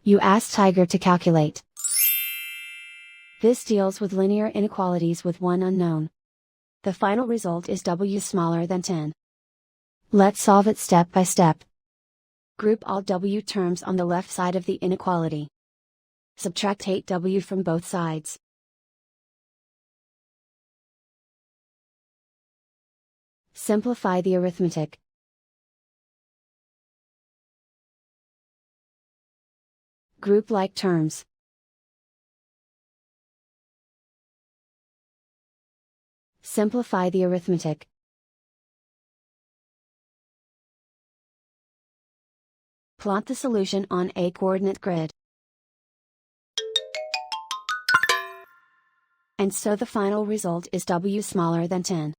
You ask Tiger to calculate. This deals with linear inequalities with one unknown. The final result is w smaller than 10. Let's solve it step by step. Group all w terms on the left side of the inequality. Subtract 8w from both sides. Simplify the arithmetic. Group like terms. Simplify the arithmetic. Plot the solution on a coordinate grid. And so the final result is w smaller than 10.